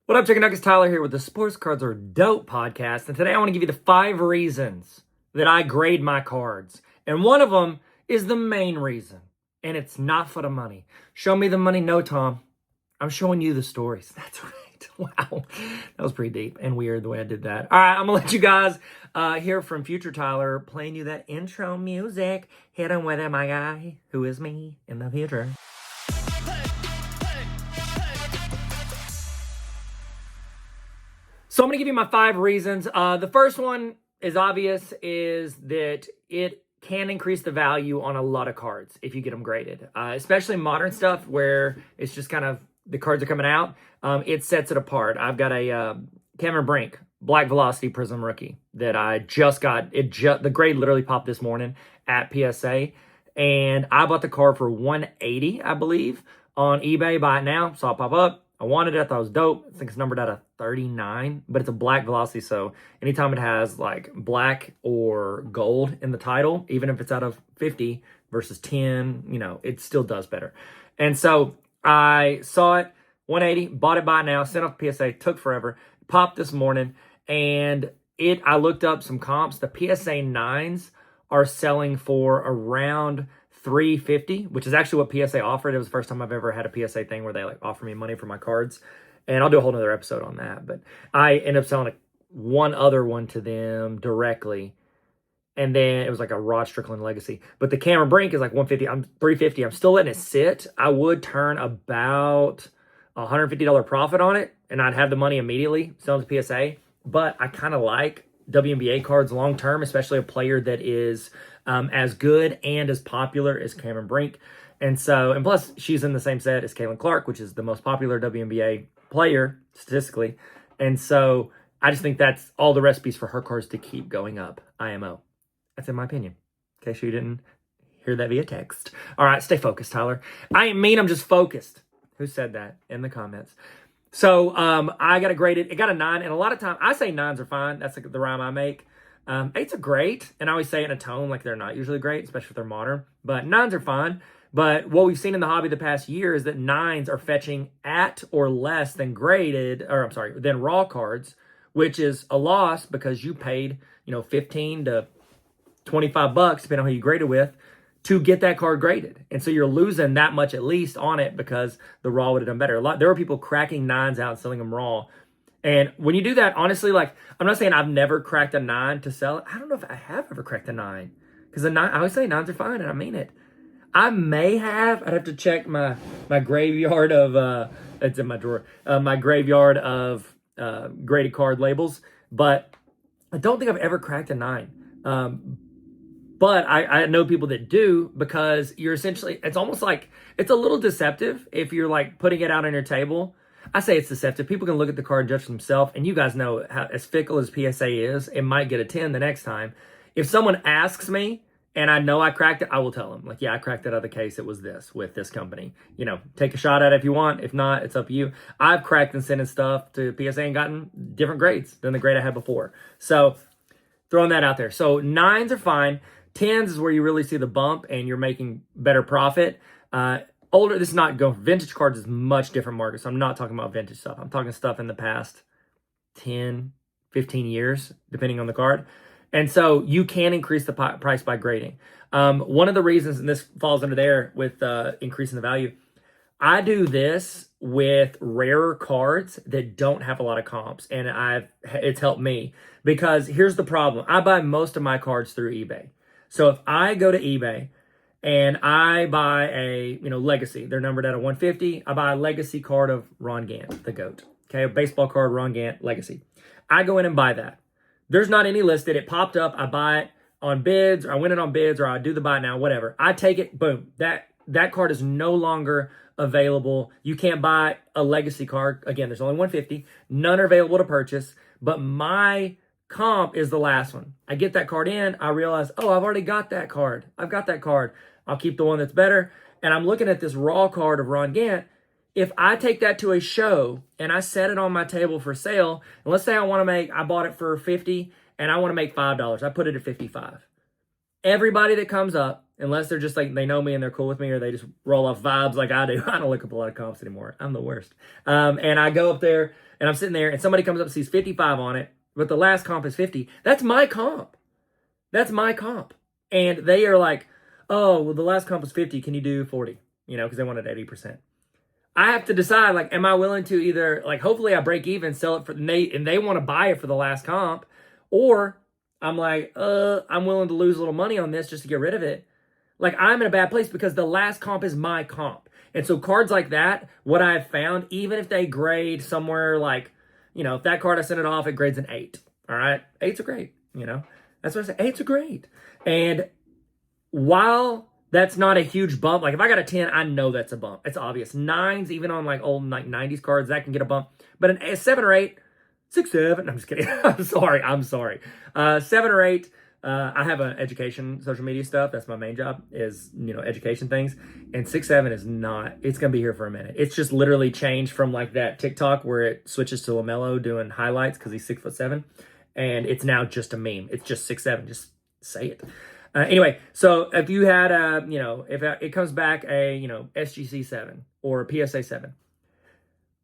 What up, Chicken Nuggets? Tyler here with the Sports Cards Are Dope podcast. And today I want to give you the 5 reasons that I grade my cards. And one of them is the main reason. And it's not for the money. Show me the money. No, Tom. I'm showing you the stories. That's right. Wow. That was pretty deep and weird the way I did that. All right, I'm going to let you guys hear from future Tyler playing you that intro music. Hit him with it, my guy, who is me in the future. So I'm going to give you my 5 reasons. The first one is obvious, is that it can increase the value on a lot of cards if you get them graded, especially modern stuff where it's just kind of the cards are coming out. It sets it apart. I've got a Cameron Brink Black Velocity Prism rookie that I just got. The grade literally popped this morning at PSA, and I bought the card for $180, I believe, on eBay. Buy it now. Saw it pop up. I wanted it. I thought it was dope. I think it's numbered out of 39, but it's a black velocity. So anytime it has like black or gold in the title, even if it's out of 50 versus 10, it still does better. And so I saw it, 180, bought it by now, sent off PSA, took forever, popped this morning, and I looked up some comps. The PSA 9s are selling for around $350, which is actually what PSA offered. It was the first time I've ever had a PSA thing where they offer me money for my cards. And I'll do a whole nother episode on that. But I ended up selling one other one to them directly. And then it was like a Rod Strickland Legacy. But the Cameron Brink is like $150. I'm $350. I'm still letting it sit. I would turn about $150 profit on it, and I'd have the money immediately selling to PSA. But I kind of like WNBA cards long term, especially a player that is as good and as popular as Cameron Brink. And plus she's in the same set as Caitlin Clark, which is the most popular WNBA player statistically. And so I just think that's all the recipes for her cards to keep going up. IMO. That's in my opinion. In case you didn't hear that via text. All right, stay focused, Tyler. I ain't mean, I'm just focused. Who said that in the comments? So I got it graded. It got a 9. And a lot of time I say 9s are fine. That's like the rhyme I make. 8s are great. And I always say it in a tone like they're not usually great, especially if they're modern. But 9s are fine. But what we've seen in the hobby the past year is that 9s are fetching at or less than than raw cards, which is a loss because you paid, $15 to $25, depending on who you grade it with, to get that card graded. And so you're losing that much at least on it because the raw would have done better. There were people cracking 9s out and selling them raw. And when you do that, honestly, I'm not saying I've never cracked a 9 to sell it. I don't know if I have ever cracked a 9. Because I always say 9s are fine, and I mean it. I may have. I'd have to check my graveyard of, it's in my drawer, my graveyard of graded card labels. But I don't think I've ever cracked a 9. But I know people that do, because you're essentially, it's almost like, it's a little deceptive if you're putting it out on your table. I say it's deceptive. People can look at the card and judge for themselves, and you guys know how as fickle as PSA is, it might get a 10 the next time. If someone asks me and I know I cracked it, I will tell them, yeah, I cracked that other case. It was this with this company. Take a shot at it if you want. If not, it's up to you. I've cracked and sent stuff to PSA and gotten different grades than the grade I had before. So throwing that out there. So 9s are fine. 10s is where you really see the bump and you're making better profit. This is not going. Vintage cards is much different market. So I'm not talking about vintage stuff. I'm talking stuff in the past 10, 15 years, depending on the card. And so you can increase the price by grading. One of the reasons, and this falls under there with increasing the value, I do this with rarer cards that don't have a lot of comps. And it's helped me because here's the problem. I buy most of my cards through eBay. So if I go to eBay and I buy a, Legacy, they're numbered at a 150. I buy a Legacy card of Ron Gant, the GOAT. Okay, a baseball card, Ron Gant, Legacy. I go in and buy that. There's not any listed. It popped up. I buy it on bids, or I win it on bids, or I do the buy now, whatever. I take it, boom. That card is no longer available. You can't buy a Legacy card. Again, there's only 150. None are available to purchase, but my comp is the last one. I get that card in. I realize, I've already got that card. I've got that card. I'll keep the one that's better. And I'm looking at this raw card of Ron Gant. If I take that to a show and I set it on my table for sale, and let's say I bought it for $50 and I want to make $5. I put it at $55. Everybody that comes up, unless they're just they know me and they're cool with me, or they just roll off vibes like I do. I don't look up a lot of comps anymore. I'm the worst. And I go up there and I'm sitting there and somebody comes up and sees 55 on it, but the last comp is 50, that's my comp. That's my comp. And they are like, oh, well, the last comp was 50. Can you do 40? You know, because they wanted 80%. I have to decide, like, am I willing to either, like, hopefully I break even, sell it for, and they want to buy it for the last comp, or I'm like, I'm willing to lose a little money on this just to get rid of it. Like, I'm in a bad place because the last comp is my comp. And so cards like that, what I've found, even if they grade somewhere like, you know, if that card I sent it off, it grades an 8. All right? 8's a grade, you know? That's what I say. 8's a grade. And while that's not a huge bump, like if I got a 10, I know that's a bump. It's obvious. 9s, even on like old like 90s cards, that can get a bump. But a 7 or 8, 6, 7, I'm just kidding. I'm sorry. 7 or 8, I have an education, social media stuff. That's my main job is, you know, education things. And 6, 7 is not, it's going to be here for a minute. It's just literally changed from like that TikTok where it switches to LaMelo doing highlights because he's 6'7". And it's now just a meme. It's just 6, 7. Just say it. Anyway, so if you had a, you know, if it comes back a, you know, SGC 7 or a PSA 7,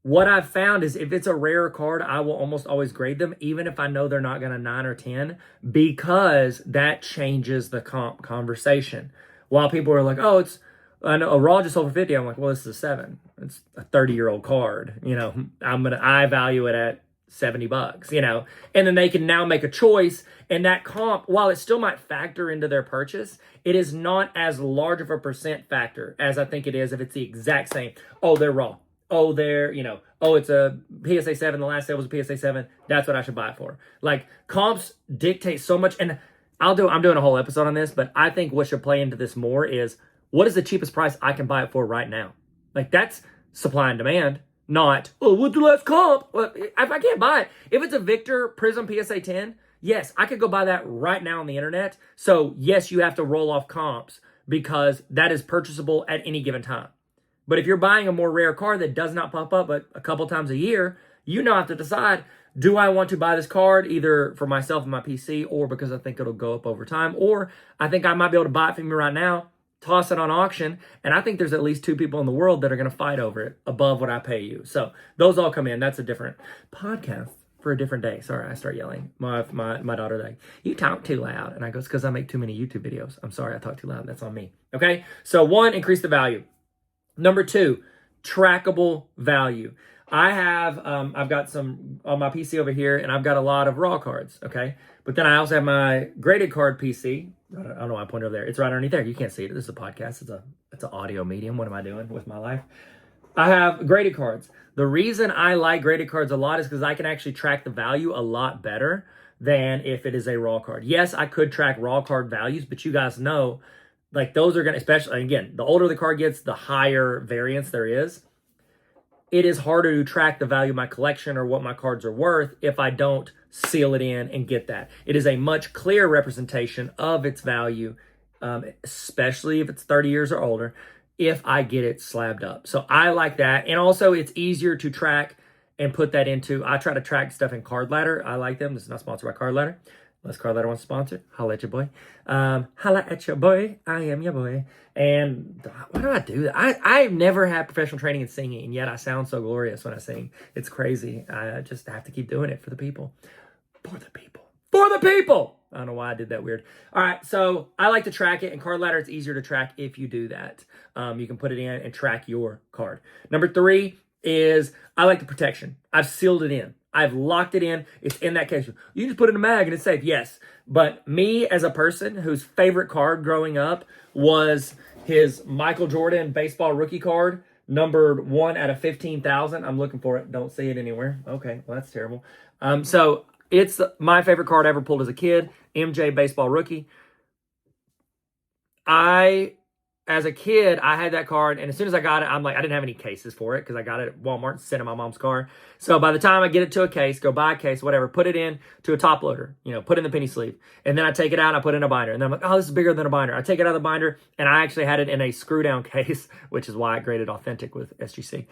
what I've found is if it's a rare card, I will almost always grade them, even if I know they're not going to 9 or 10, because that changes the comp conversation. While people are like, oh, it's, I know a raw just sold for 50. I'm like, well, this is a 7. It's a 30-year-old card. You know, I value it at $70, you know, and then they can now make a choice. And that comp, while it still might factor into their purchase, it is not as large of a percent factor as I think it is if it's the exact same. Oh, they're raw. Oh, they're, you know, oh, it's a PSA 7. The last sale was a PSA 7. That's what I should buy it for. Like, comps dictate so much. And I'm doing a whole episode on this, but I think what should play into this more is what is the cheapest price I can buy it for right now? Like, that's supply and demand. Not, oh, what's the last comp? Well, if I can't buy it, if it's a Victor Prism PSA 10, yes, I could go buy that right now on the internet. So, yes, you have to roll off comps because that is purchasable at any given time. But if you're buying a more rare card that does not pop up but a couple times a year, you now have to decide, do I want to buy this card either for myself and my PC or because I think it'll go up over time, or I think I might be able to buy it from you right now, toss it on auction, and I think there's at least 2 people in the world that are going to fight over it above what I pay you. So those all come in. That's a different podcast for a different day. Sorry, I start yelling. My daughter like, you talk too loud. And I go, it's because I make too many YouTube videos. I'm sorry, I talk too loud. That's on me. Okay? So 1, increase the value. Number 2, trackable value. I have, I've got some on my PC over here, and I've got a lot of raw cards, okay? But then I also have my graded card PC. I don't know why I pointed over there. It's right underneath there. You can't see it. This is a podcast. It's an audio medium. What am I doing with my life? I have graded cards. The reason I like graded cards a lot is because I can actually track the value a lot better than if it is a raw card. Yes, I could track raw card values, but you guys know, like, those are going to, especially, again, the older the card gets, the higher variance there is. It is harder to track the value of my collection or what my cards are worth if I don't seal it in and get that. It is a much clearer representation of its value, especially if it's 30 years or older, if I get it slabbed up. So I like that. And also it's easier to track and put that into, I try to track stuff in Card Ladder. I like them. This is not sponsored by Card Ladder. Unless Card Ladder wants to sponsor, holla at your boy. Holla at your boy. I am your boy. And why do I do that? I've never had professional training in singing, and yet I sound so glorious when I sing. It's crazy. I just have to keep doing it for the people. For the people. For the people! I don't know why I did that weird. All right, so I like to track it. In Card Ladder, it's easier to track if you do that. You can put it in and track your card. Number 3 is I like the protection. I've sealed it in. I've locked it in. It's in that case. You just put it in a mag and it's safe. Yes. But me as a person whose favorite card growing up was his Michael Jordan baseball rookie card, numbered 1 out of 15,000. I'm looking for it. Don't see it anywhere. Okay. Well, that's terrible. So it's my favorite card I ever pulled as a kid. MJ baseball rookie. As a kid, I had that card, and as soon as I got it, I'm like, I didn't have any cases for it because I got it at Walmart, sent in my mom's car. So by the time I get it to a case, go buy a case, whatever, put it in to a top loader, put it in the penny sleeve. And then I take it out and I put it in a binder. And then I'm like, oh, this is bigger than a binder. I take it out of the binder, and I actually had it in a screw down case, which is why I graded authentic with SGC.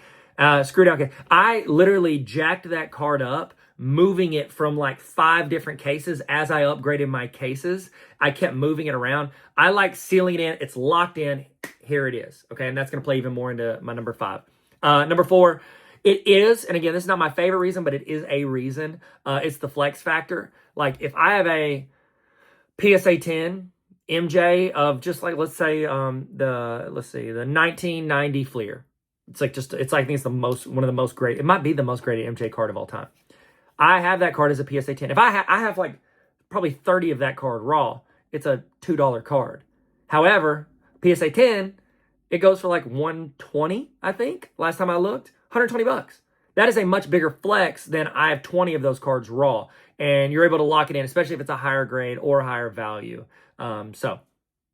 Screw down case. I literally jacked that card up, moving it from like 5 different cases as I upgraded my cases. I kept moving it around. I like sealing it in. It's locked in. Here it is. Okay, and that's going to play even more into my number 5. Number 4 It is, and again, this is not my favorite reason, but it is a reason. It's the flex factor. Like if I have a PSA 10 MJ of just like, let's say the 1990 Fleer. It's like I think it's one of the most great. It might be the most graded MJ card of all time. I have that card as a PSA 10. If I have like probably 30 of that card raw, it's a $2 card. However, PSA 10, it goes for like 120, I think. Last time I looked, $120. That is a much bigger flex than I have 20 of those cards raw. And you're able to lock it in, especially if it's a higher grade or higher value. So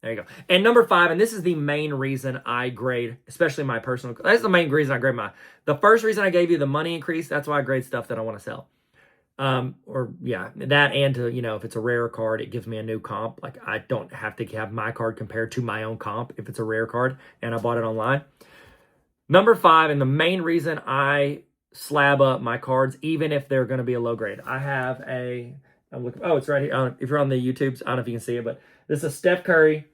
there you go. And number 5, and this is the main reason I grade, especially my personal, that's the main reason I grade the first reason I gave you the money increase, that's why I grade stuff that I want to sell. That and to, if it's a rare card, it gives me a new comp. Like I don't have to have my card compared to my own comp if it's a rare card and I bought it online. Number 5, and the main reason I slab up my cards, even if they're going to be a low grade. I have it's right here. If you're on the YouTubes, I don't know if you can see it, but this is a Steph Curry.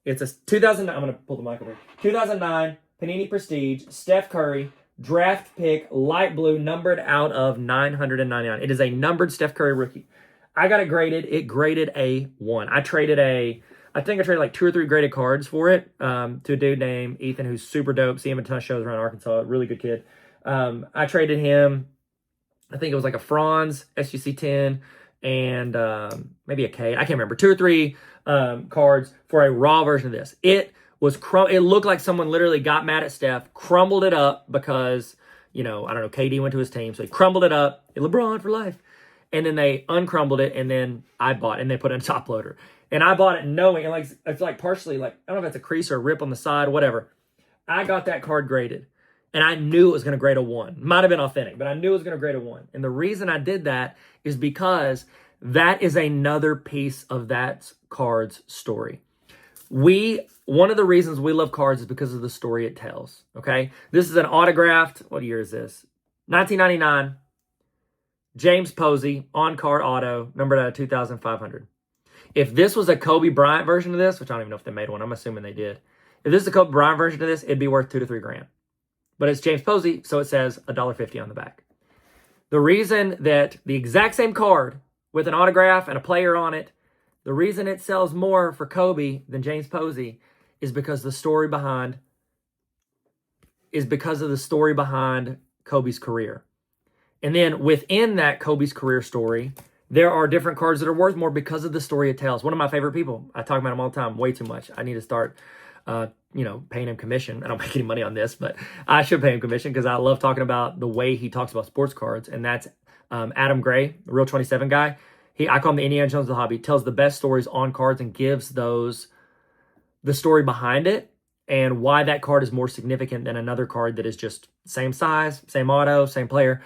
It's a 2009, I'm going to pull the mic over. 2009 Panini Prestige, Steph Curry, draft pick, light blue, numbered out of 999. It is a numbered Steph Curry rookie. I got it graded. It graded a 1. I think I traded like 2 or 3 graded cards for it to a dude named Ethan, who's super dope. See him at a ton of shows around Arkansas. Really good kid. I traded him, I think it was like a Franz SGC 10 and maybe a K. I can't remember. 2 or 3 cards for a raw version of this. It looked like someone literally got mad at Steph, crumbled it up because, I don't know, KD went to his team. So he crumbled it up. LeBron for life. And then they uncrumbled it, and then I bought it, and they put it in a top loader. And I bought it knowing, and like it's like partially, like, I don't know if it's a crease or a rip on the side, whatever. I got that card graded, and I knew it was going to grade a 1. Might have been authentic, but I knew it was going to grade a 1. And the reason I did that is because that is another piece of that card's story. One of the reasons we love cards is because of the story it tells, okay? This is an autographed, what year is this? 1999, James Posey, on-card auto, numbered out of 2,500. If this was a Kobe Bryant version of this, which I don't even know if they made one, I'm assuming they did. If this is a Kobe Bryant version of this, it'd be worth $2 to $3 grand. But it's James Posey, so it says $1.50 on the back. The reason that the exact same card with an autograph and a player on it, the reason it sells more for Kobe than James Posey is because of the story behind Kobe's career. And then within that Kobe's career story, there are different cards that are worth more because of the story it tells. One of my favorite people, I talk about him all the time, way too much. I need to start, paying him commission. I don't make any money on this, but I should pay him commission because I love talking about the way he talks about sports cards. And that's Adam Gray, the Real 27 guy. I call him the Indiana Jones of the hobby. He tells the best stories on cards and gives the story behind it and why that card is more significant than another card that is just same size, same auto, same player.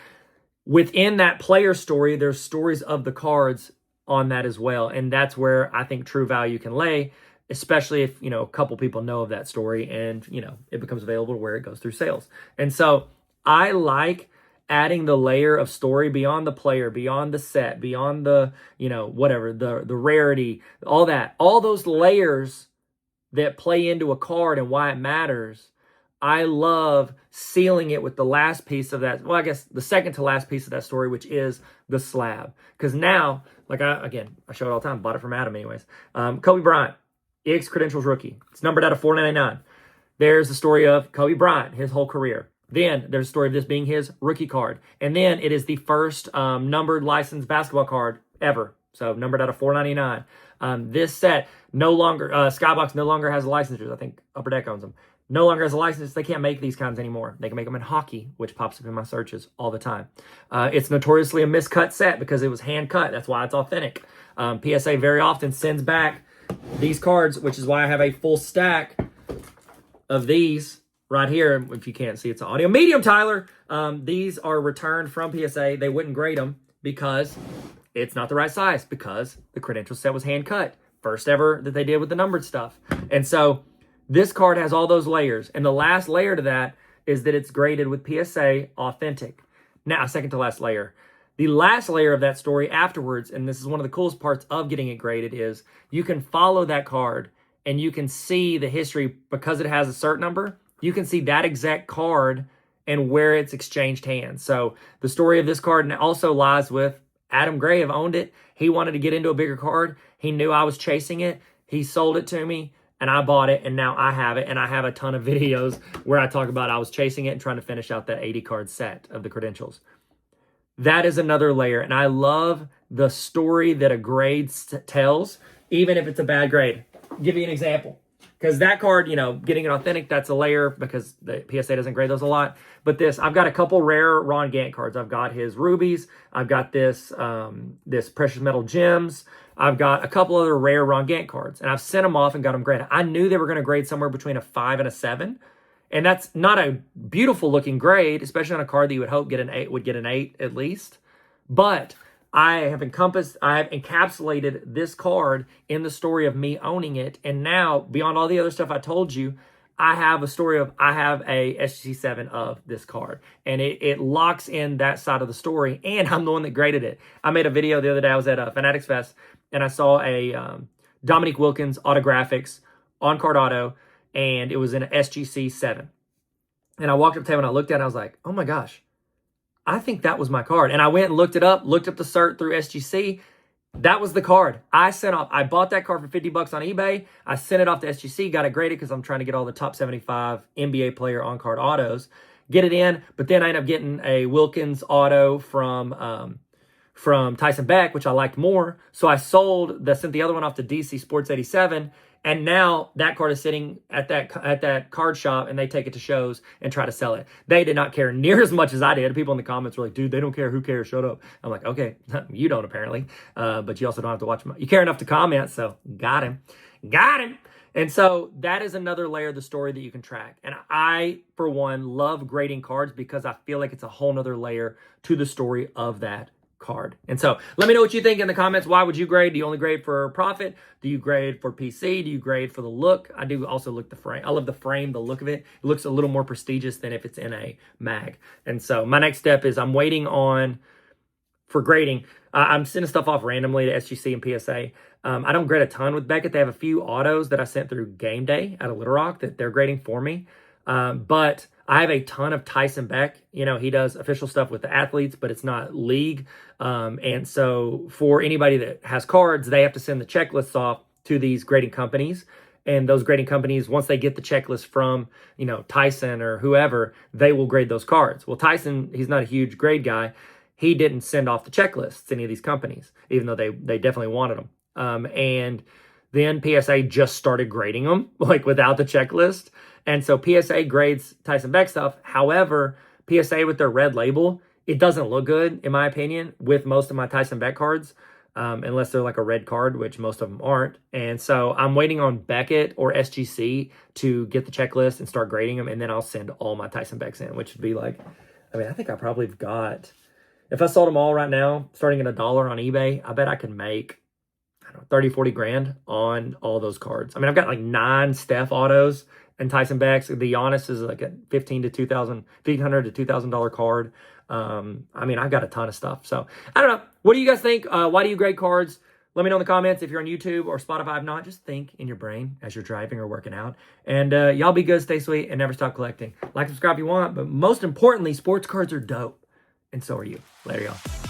Within that player story, there's stories of the cards on that as well. And that's where I think true value can lay, especially if, a couple people know of that story and, it becomes available where it goes through sales. And so I like adding the layer of story beyond the player, beyond the set, beyond the, whatever, the rarity, all that, all those layers that play into a card and why it matters. I love sealing it with the last piece of that. Well, I guess the second to last piece of that story, which is the slab. Because now, like I show it all the time, bought it from Adam anyways. Kobe Bryant, EX Credentials rookie. It's numbered out of 499. There's the story of Kobe Bryant, his whole career. Then there's a story of this being his rookie card. And then it is the first numbered licensed basketball card ever. So numbered out of 499. This set no longer, Skybox no longer has licensures. I think Upper Deck owns them. No longer has a license. They can't make these kinds anymore. They can make them in hockey, which pops up in my searches all the time. It's notoriously a miscut set because it was hand cut. That's why it's authentic. PSA very often sends back these cards, which is why I have a full stack of these right here. If you can't see, it's an audio medium, Tyler. These are returned from PSA. They wouldn't grade them because it's not the right size, because the credential set was hand cut. First ever that they did with the numbered stuff. And so this card has all those layers. And the last layer to that is that it's graded with PSA authentic. Now, second to last layer. The last layer of that story afterwards, and this is one of the coolest parts of getting it graded, is you can follow that card and you can see the history because it has a cert number. You can see that exact card and where it's exchanged hands. So the story of this card also lies with Adam Gray. Have owned it. He wanted to get into a bigger card. He knew I was chasing it. He sold it to me, and I bought it, and now I have it, and I have a ton of videos where I talk about I was chasing it and trying to finish out that 80 card set of the credentials. That is another layer, and I love the story that a grade tells, even if it's a bad grade. I'll give you an example. Because that card, you know, getting it authentic, that's a layer because the PSA doesn't grade those a lot. But this, I've got a couple rare Ron Gant cards. I've got his rubies. I've got this this precious metal gems. I've got a couple other rare Ron Gant cards. And I've sent them off and got them graded. I knew they were going to grade somewhere between a 5 and a 7. And that's not a beautiful looking grade, especially on a card that you would hope would get an 8 at least. But I have encapsulated this card in the story of me owning it. And now, beyond all the other stuff I told you, I have a story of, I have a SGC7 of this card. And it locks in that side of the story. And I'm the one that graded it. I made a video the other day. I was at Fanatics Fest, and I saw a Dominique Wilkins autographics on-card auto, and it was in an SGC7. And I walked up to him, and I looked at it, and I was like, oh my gosh, I think that was my card. And I went and looked it up, looked up the cert through SGC. That was the card. I bought that card for $50 on eBay. I sent it off to SGC, got it graded because I'm trying to get all the top 75 NBA player on-card autos, get it in. But then I ended up getting a Wilkins auto from Tyson Beck, which I liked more. So I sent the other one off to DC Sports 87. And now that card is sitting at that card shop, and they take it to shows and try to sell it. They did not care near as much as I did. People in the comments were like, dude, they don't care. Who cares? Shut up. I'm like, okay, you don't apparently. But you also don't have to watch you care enough to comment, so got him. And so that is another layer of the story that you can track. And I, for one, love grading cards because I feel like it's a whole nother layer to the story of that card. And so let me know what you think in the comments. Why would you grade? Do you only grade for profit? Do you grade for PC? Do you grade for the look? I do also look the frame. I love the frame, the look of it. It looks a little more prestigious than if it's in a mag. And so my next step is I'm waiting on for grading. I'm sending stuff off randomly to SGC and PSA. I don't grade a ton with Beckett. They have a few autos that I sent through Game Day out of Little Rock that they're grading for me. But I have a ton of Tyson Beck. You know, he does official stuff with the athletes, but it's not league. And so for anybody that has cards, they have to send the checklists off to these grading companies. And those grading companies, once they get the checklist from, you know, Tyson or whoever, they will grade those cards. Well, Tyson, he's not a huge grade guy. He didn't send off the checklists to any of these companies, even though they definitely wanted them. And then PSA just started grading them, like without the checklist. And so PSA grades Tyson Beck stuff. However, PSA with their red label, it doesn't look good, in my opinion, with most of my Tyson Beck cards, unless they're like a red card, which most of them aren't. And so I'm waiting on Beckett or SGC to get the checklist and start grading them, and then I'll send all my Tyson Becks in, which would be like, I mean, I think I probably have got, if I sold them all right now, starting at $1 on eBay, I bet I could make, I don't know, 30, 40 grand on all those cards. I mean, I've got like 9 Steph autos and Tyson Becks. The Giannis is like a $1,500 to $2,000 card. I mean, I've got a ton of stuff. So I don't know. What do you guys think? Why do you grade cards? Let me know in the comments. If you're on YouTube or Spotify, if not, just think in your brain as you're driving or working out. And y'all be good, stay sweet, and never stop collecting. Like, subscribe if you want. But most importantly, sports cards are dope. And so are you. Later, y'all.